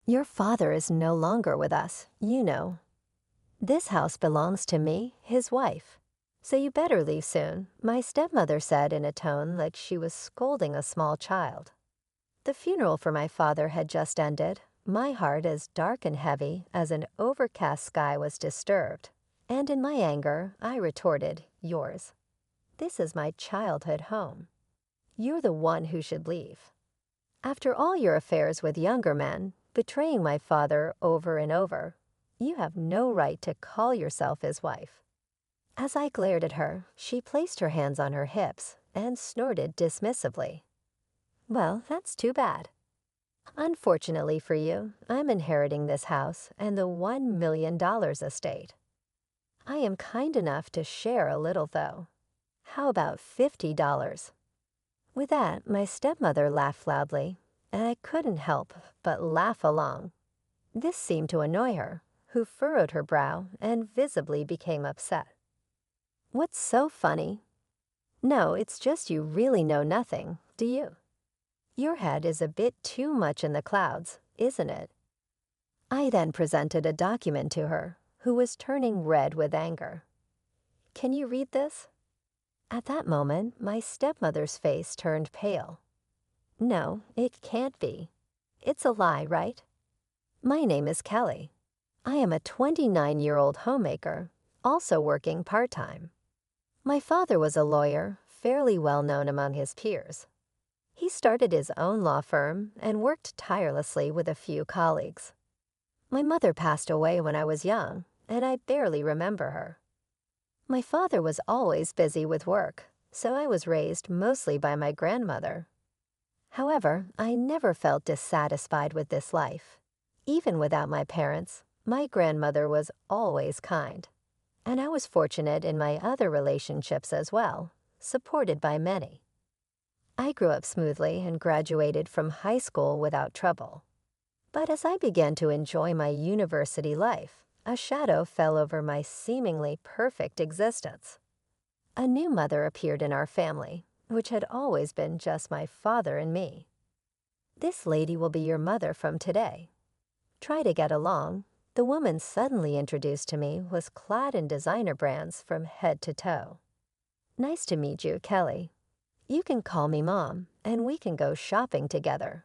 Your father is no longer with us, you know. This house belongs to me, his wife. So you better leave soon, my stepmother said in a tone like she was scolding a small child. The funeral for my father had just ended, my heart as dark and heavy as an overcast sky was disturbed, and in my anger I retorted, yours. This is my childhood home. You're the one who should leave. After all your affairs with younger men, betraying my father over and over, you have no right to call yourself his wife. As I glared at her, she placed her hands on her hips and snorted dismissively. Well, that's too bad. Unfortunately for you, I'm inheriting this house and the $1 million estate. I am kind enough to share a little, though. How about $50? With that, my stepmother laughed loudly, and I couldn't help but laugh along. This seemed to annoy her, who furrowed her brow and visibly became upset. What's so funny? No, it's just you really know nothing, do you? Your head is a bit too much in the clouds, isn't it? I then presented a document to her, who was turning red with anger. Can you read this? At that moment, my stepmother's face turned pale. No, it can't be. It's a lie, right? My name is Kelly. I am a 29-year-old homemaker, also working part-time. My father was a lawyer, fairly well known among his peers. He started his own law firm and worked tirelessly with a few colleagues. My mother passed away when I was young, and I barely remember her. My father was always busy with work, so I was raised mostly by my grandmother. However, I never felt dissatisfied with this life. Even without my parents, my grandmother was always kind. And I was fortunate in my other relationships as well, supported by many. I grew up smoothly and graduated from high school without trouble. But as I began to enjoy my university life, a shadow fell over my seemingly perfect existence. A new mother appeared in our family, which had always been just my father and me. This lady will be your mother from today. Try to get along. The woman suddenly introduced to me was clad in designer brands from head to toe. Nice to meet you, Kelly. You can call me Mom, and we can go shopping together.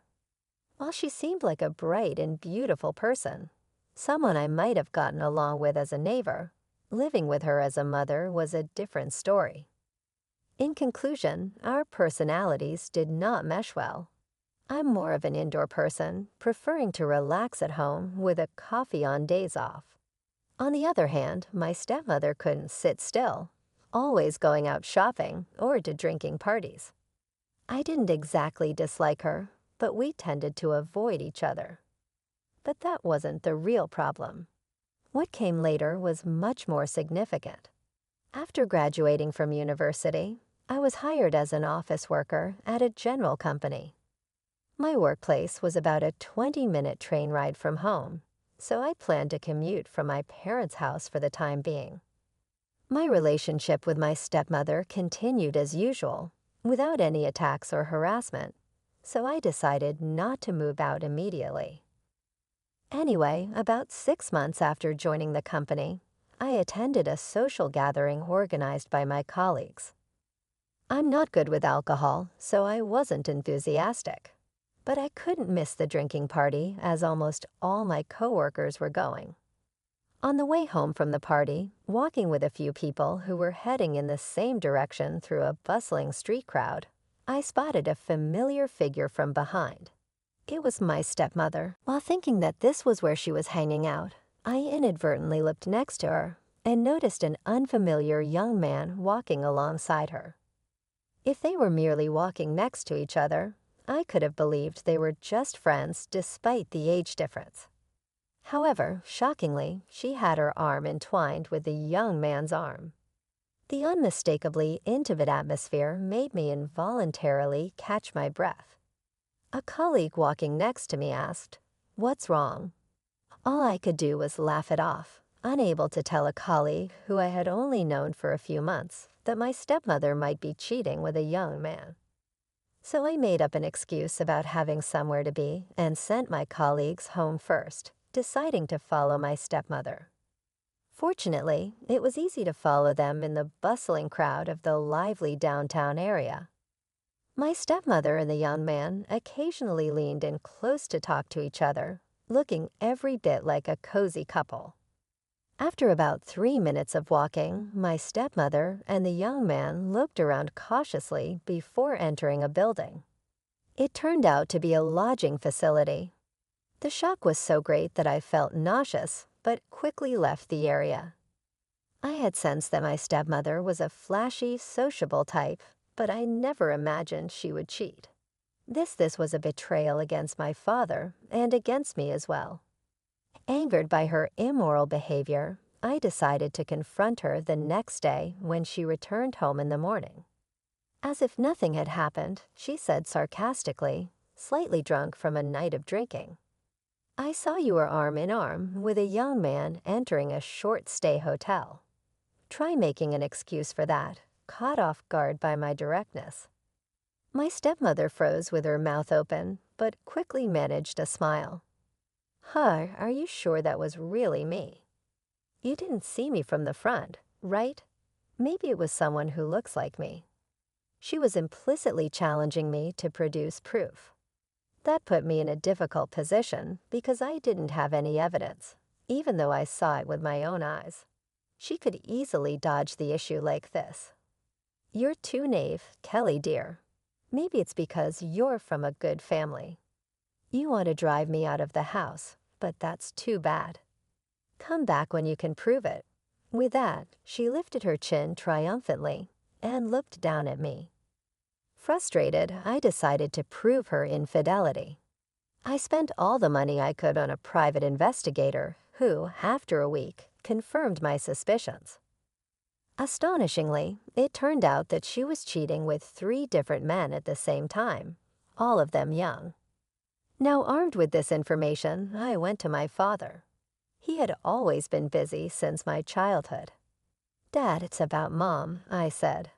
While she seemed like a bright and beautiful person, someone I might have gotten along with as a neighbor, living with her as a mother was a different story. In conclusion, our personalities did not mesh well. I'm more of an indoor person, preferring to relax at home with a coffee on days off. On the other hand, my stepmother couldn't sit still, always going out shopping or to drinking parties. I didn't exactly dislike her, but we tended to avoid each other. But that wasn't the real problem. What came later was much more significant. After graduating from university, I was hired as an office worker at a general company. My workplace was about a 20-minute train ride from home, so I planned to commute from my parents' house for the time being. My relationship with my stepmother continued as usual, without any attacks or harassment, so I decided not to move out immediately. Anyway, about 6 months after joining the company, I attended a social gathering organized by my colleagues. I'm not good with alcohol, so I wasn't enthusiastic. But I couldn't miss the drinking party as almost all my coworkers were going. On the way home from the party, walking with a few people who were heading in the same direction through a bustling street crowd, I spotted a familiar figure from behind. It was my stepmother. While thinking that this was where she was hanging out, I inadvertently looked next to her and noticed an unfamiliar young man walking alongside her. If they were merely walking next to each other, I could have believed they were just friends despite the age difference. However, shockingly, she had her arm entwined with the young man's arm. The unmistakably intimate atmosphere made me involuntarily catch my breath. A colleague walking next to me asked, "What's wrong?" All I could do was laugh it off, unable to tell a colleague who I had only known for a few months that my stepmother might be cheating with a young man. So I made up an excuse about having somewhere to be and sent my colleagues home first, deciding to follow my stepmother. Fortunately, it was easy to follow them in the bustling crowd of the lively downtown area. My stepmother and the young man occasionally leaned in close to talk to each other, looking every bit like a cozy couple. After about 3 minutes of walking, my stepmother and the young man looked around cautiously before entering a building. It turned out to be a lodging facility. The shock was so great that I felt nauseous, but quickly left the area. I had sensed that my stepmother was a flashy, sociable type, but I never imagined she would cheat. This was a betrayal against my father and against me as well. Angered by her immoral behavior, I decided to confront her the next day when she returned home in the morning. As if nothing had happened, she said sarcastically, slightly drunk from a night of drinking, "I saw you were arm in arm with a young man entering a short-stay hotel." Try making an excuse for that, caught off guard by my directness. My stepmother froze with her mouth open, but quickly managed a smile. Are you sure that was really me? You didn't see me from the front, right? Maybe it was someone who looks like me." She was implicitly challenging me to produce proof. That put me in a difficult position because I didn't have any evidence, even though I saw it with my own eyes. She could easily dodge the issue like this. "You're too naive, Kelly dear. Maybe it's because you're from a good family. You want to drive me out of the house, but that's too bad. Come back when you can prove it." With that, she lifted her chin triumphantly and looked down at me. Frustrated, I decided to prove her infidelity. I spent all the money I could on a private investigator who, after a week, confirmed my suspicions. Astonishingly, it turned out that she was cheating with 3 different men at the same time, all of them young. Now, armed with this information, I went to my father. He had always been busy since my childhood. "Dad, it's about Mom," I said.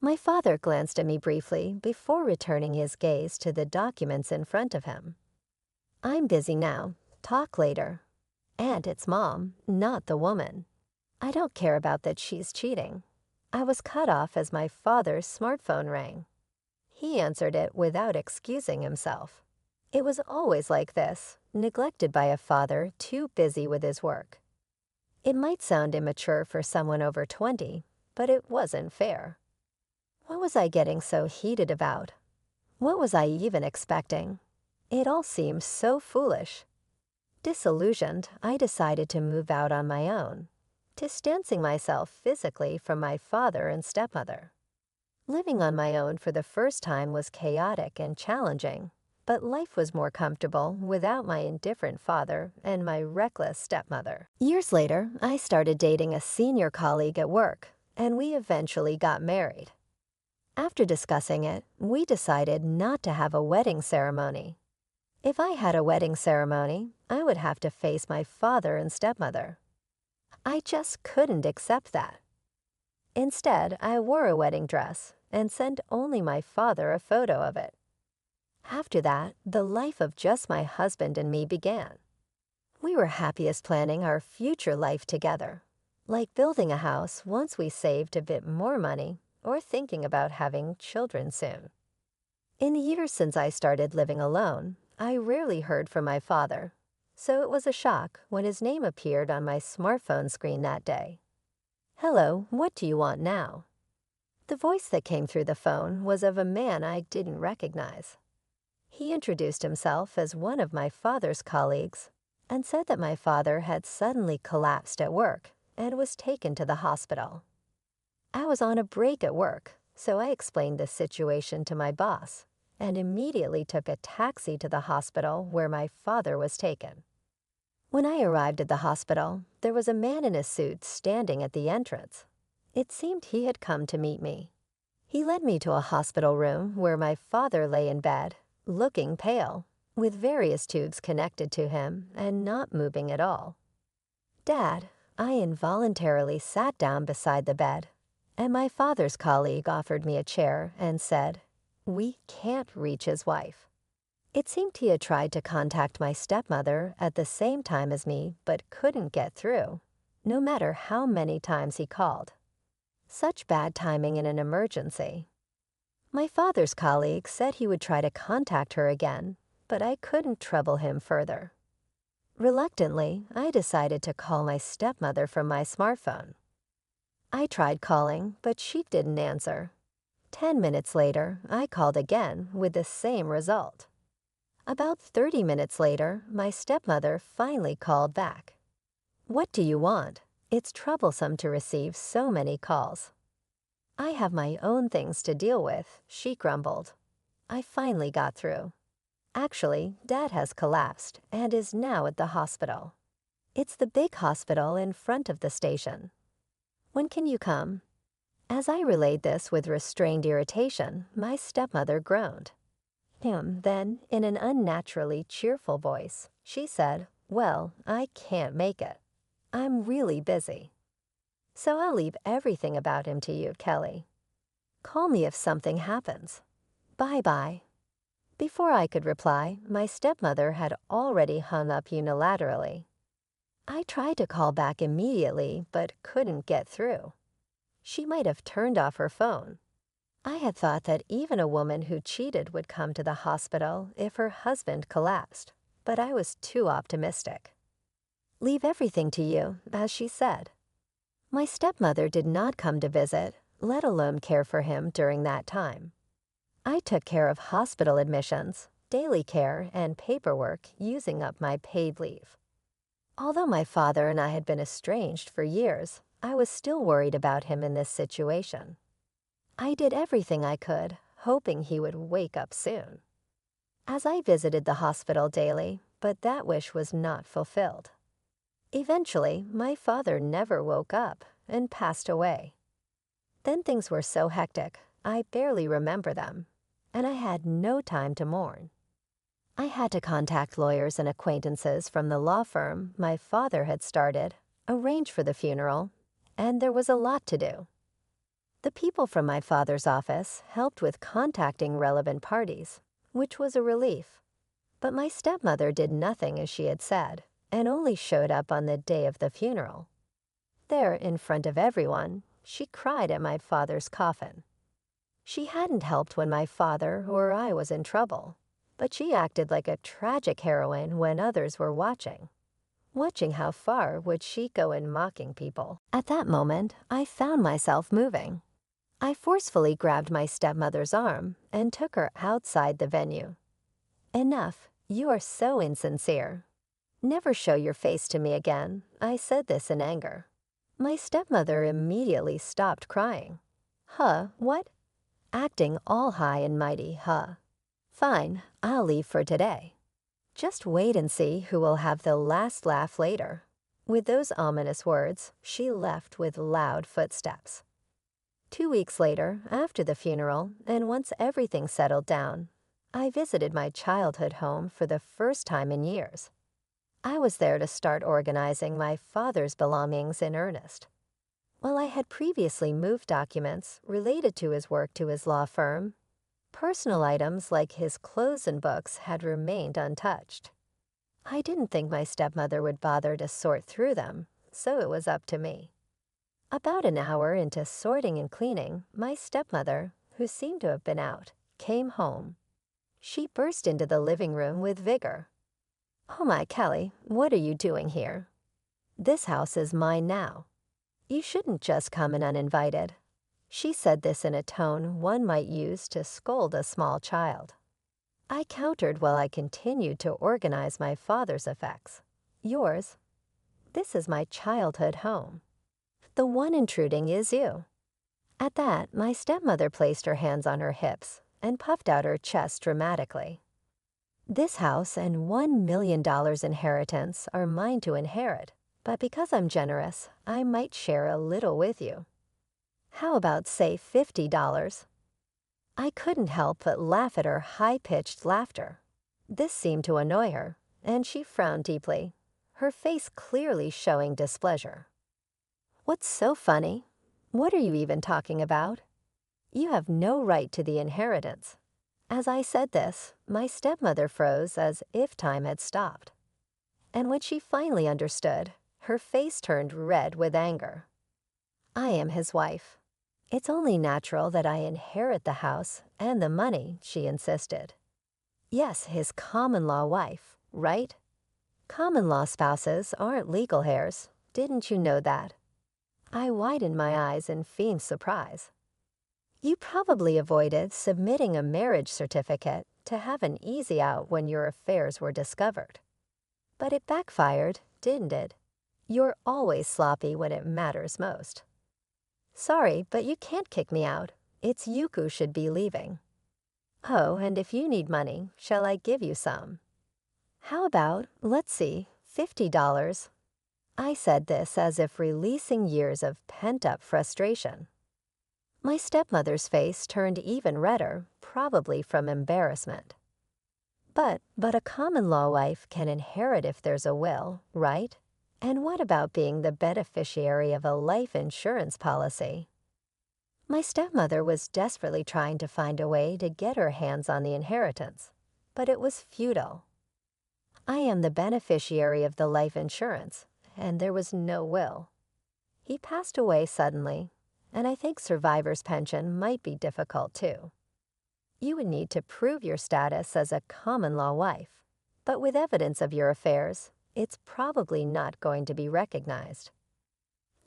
My father glanced at me briefly before returning his gaze to the documents in front of him. "I'm busy now. Talk later. And it's Mom, not the woman. I don't care about that she's cheating." I was cut off as my father's smartphone rang. He answered it without excusing himself. It was always like this, neglected by a father too busy with his work. It might sound immature for someone over 20, but it wasn't fair. What was I getting so heated about? What was I even expecting? It all seemed so foolish. Disillusioned, I decided to move out on my own, distancing myself physically from my father and stepmother. Living on my own for the first time was chaotic and challenging, but life was more comfortable without my indifferent father and my reckless stepmother. Years later, I started dating a senior colleague at work, and we eventually got married. After discussing it, we decided not to have a wedding ceremony. If I had a wedding ceremony, I would have to face my father and stepmother. I just couldn't accept that. Instead, I wore a wedding dress and sent only my father a photo of it. After that, the life of just my husband and me began. We were happiest planning our future life together, like building a house once we saved a bit more money or thinking about having children soon. In the years since I started living alone, I rarely heard from my father, so it was a shock when his name appeared on my smartphone screen that day. "Hello, what do you want now?" The voice that came through the phone was of a man I didn't recognize. He introduced himself as one of my father's colleagues and said that my father had suddenly collapsed at work and was taken to the hospital. I was on a break at work, so I explained the situation to my boss and immediately took a taxi to the hospital where my father was taken. When I arrived at the hospital, there was a man in a suit standing at the entrance. It seemed he had come to meet me. He led me to a hospital room where my father lay in bed, looking pale, with various tubes connected to him and not moving at all. "Dad," I involuntarily sat down beside the bed, and my father's colleague offered me a chair and said, We can't reach his wife. It seemed he had tried to contact my stepmother at the same time as me, but couldn't get through, no matter how many times he called. Such bad timing in an emergency. My father's colleague said he would try to contact her again, but I couldn't trouble him further. Reluctantly, I decided to call my stepmother from my smartphone. I tried calling, but she didn't answer. 10 minutes later, I called again with the same result. About 30 minutes later, my stepmother finally called back. "What do you want? It's troublesome to receive so many calls." "I have my own things to deal with," she grumbled. I finally got through. "Actually, Dad has collapsed and is now at the hospital. It's the big hospital in front of the station. When can you come?" As I relayed this with restrained irritation, my stepmother groaned. Then, in an unnaturally cheerful voice, she said, "Well, I can't make it. I'm really busy. So I'll leave everything about him to you, Kelly. Call me if something happens. Bye-bye." Before I could reply, my stepmother had already hung up unilaterally. I tried to call back immediately, but couldn't get through. She might have turned off her phone. I had thought that even a woman who cheated would come to the hospital if her husband collapsed, but I was too optimistic. "Leave everything to you," as she said. My stepmother did not come to visit, let alone care for him during that time. I took care of hospital admissions, daily care, and paperwork using up my paid leave. Although my father and I had been estranged for years, I was still worried about him in this situation. I did everything I could, hoping he would wake up soon. As I visited the hospital daily, but that wish was not fulfilled. Eventually, my father never woke up and passed away. Then things were so hectic, I barely remember them, and I had no time to mourn. I had to contact lawyers and acquaintances from the law firm my father had started, arrange for the funeral, and there was a lot to do. The people from my father's office helped with contacting relevant parties, which was a relief. But my stepmother did nothing as she had said, and only showed up on the day of the funeral. There, in front of everyone, she cried at my father's coffin. She hadn't helped when my father or I was in trouble, but she acted like a tragic heroine when others were watching. Watching how far would she go in mocking people. At that moment, I found myself moving. I forcefully grabbed my stepmother's arm and took her outside the venue. "Enough, you are so insincere. Never show your face to me again." I said this in anger. My stepmother immediately stopped crying. "Huh, what?" Acting all high and mighty, huh? "Fine, I'll leave for today. Just wait and see who will have the last laugh later." With those ominous words, she left with loud footsteps. 2 weeks later, after the funeral, and once everything settled down, I visited my childhood home for the first time in years. I was there to start organizing my father's belongings in earnest. While I had previously moved documents related to his work to his law firm, personal items like his clothes and books had remained untouched. I didn't think my stepmother would bother to sort through them, so it was up to me. About an hour into sorting and cleaning, my stepmother, who seemed to have been out, came home. She burst into the living room with vigor. "Oh my, Kelly, what are you doing here? This house is mine now. You shouldn't just come in uninvited." She said this in a tone one might use to scold a small child. I countered while I continued to organize my father's effects. "Yours? This is my childhood home. The one intruding is you." At that, my stepmother placed her hands on her hips and puffed out her chest dramatically. "This house and $1 million inheritance are mine to inherit, but because I'm generous, I might share a little with you. How about, say, $50? I couldn't help but laugh at her high-pitched laughter. This seemed to annoy her, and she frowned deeply, her face clearly showing displeasure. "What's so funny? What are you even talking about? You have no right to the inheritance. As I said this, my stepmother froze as if time had stopped. And when she finally understood, her face turned red with anger. I am his wife. It's only natural that I inherit the house and the money, she insisted. Yes, his common-law wife, right? Common-law spouses aren't legal heirs. Didn't you know that? I widened my eyes in feigned surprise. You probably avoided submitting a marriage certificate to have an easy out when your affairs were discovered. But it backfired, didn't it? You're always sloppy when it matters most. Sorry, but you can't kick me out. It's you who should be leaving. Oh, and if you need money, shall I give you some? How about, let's see, $50? I said this as if releasing years of pent-up frustration. My stepmother's face turned even redder, probably from embarrassment. But a common-law wife can inherit if there's a will, right? And what about being the beneficiary of a life insurance policy? My stepmother was desperately trying to find a way to get her hands on the inheritance, but it was futile. I am the beneficiary of the life insurance, and there was no will. He passed away suddenly, and I think survivor's pension might be difficult too. You would need to prove your status as a common-law wife, but with evidence of your affairs, it's probably not going to be recognized.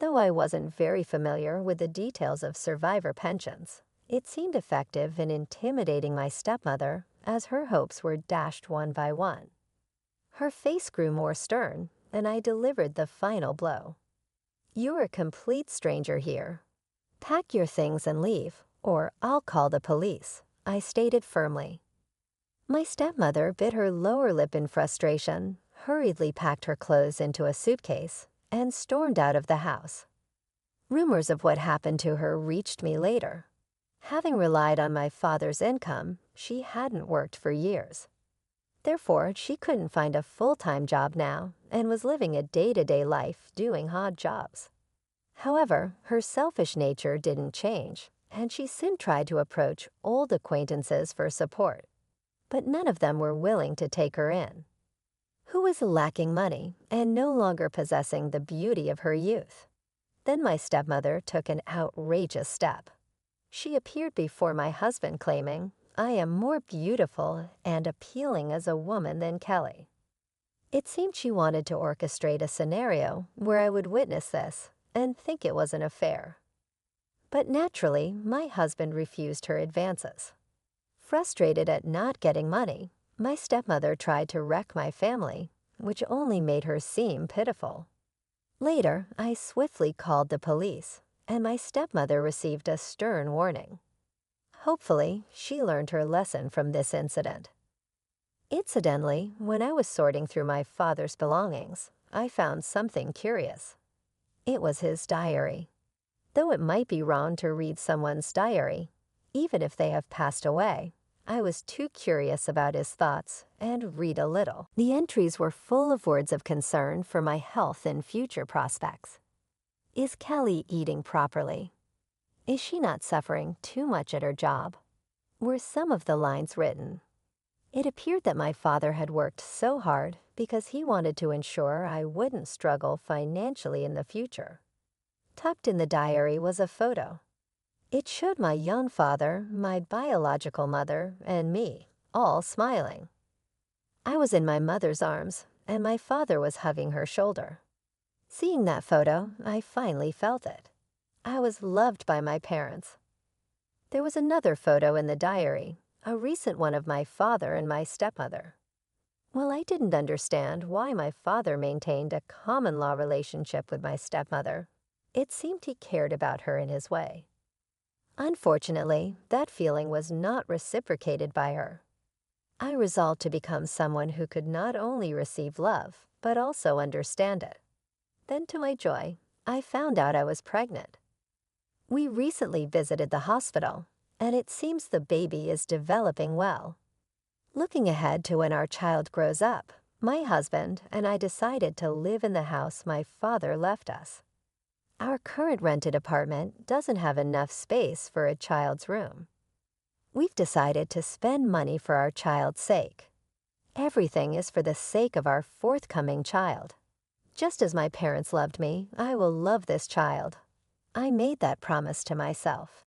Though I wasn't very familiar with the details of survivor pensions, it seemed effective in intimidating my stepmother as her hopes were dashed one by one. Her face grew more stern, and I delivered the final blow. You're a complete stranger here. Pack your things and leave, or I'll call the police, I stated firmly. My stepmother bit her lower lip in frustration, hurriedly packed her clothes into a suitcase, and stormed out of the house. Rumors of what happened to her reached me later. Having relied on my father's income, she hadn't worked for years. Therefore, she couldn't find a full-time job now and was living a day-to-day life doing odd jobs. However, her selfish nature didn't change, and she soon tried to approach old acquaintances for support. But none of them were willing to take her in. Who was lacking money and no longer possessing the beauty of her youth? Then my stepmother took an outrageous step. She appeared before my husband claiming, I am more beautiful and appealing as a woman than Kelly. It seemed she wanted to orchestrate a scenario where I would witness this and think it was an affair. But naturally, my husband refused her advances. Frustrated at not getting money, my stepmother tried to wreck my family, which only made her seem pitiful. Later, I swiftly called the police, and my stepmother received a stern warning. Hopefully, she learned her lesson from this incident. Incidentally, when I was sorting through my father's belongings, I found something curious. It was his diary. Though it might be wrong to read someone's diary, even if they have passed away, I was too curious about his thoughts and read a little. The entries were full of words of concern for my health and future prospects. Is Kelly eating properly? Is she not suffering too much at her job? Were some of the lines written? It appeared that my father had worked so hard because he wanted to ensure I wouldn't struggle financially in the future. Tucked in the diary was a photo. It showed my young father, my biological mother, and me, all smiling. I was in my mother's arms, and my father was hugging her shoulder. Seeing that photo, I finally felt it. I was loved by my parents. There was another photo in the diary, a recent one of my father and my stepmother. While I didn't understand why my father maintained a common-law relationship with my stepmother, it seemed he cared about her in his way. Unfortunately, that feeling was not reciprocated by her. I resolved to become someone who could not only receive love, but also understand it. Then, to my joy, I found out I was pregnant. We recently visited the hospital, and it seems the baby is developing well. Looking ahead to when our child grows up, my husband and I decided to live in the house my father left us. Our current rented apartment doesn't have enough space for a child's room. We've decided to spend money for our child's sake. Everything is for the sake of our forthcoming child. Just as my parents loved me, I will love this child. I made that promise to myself.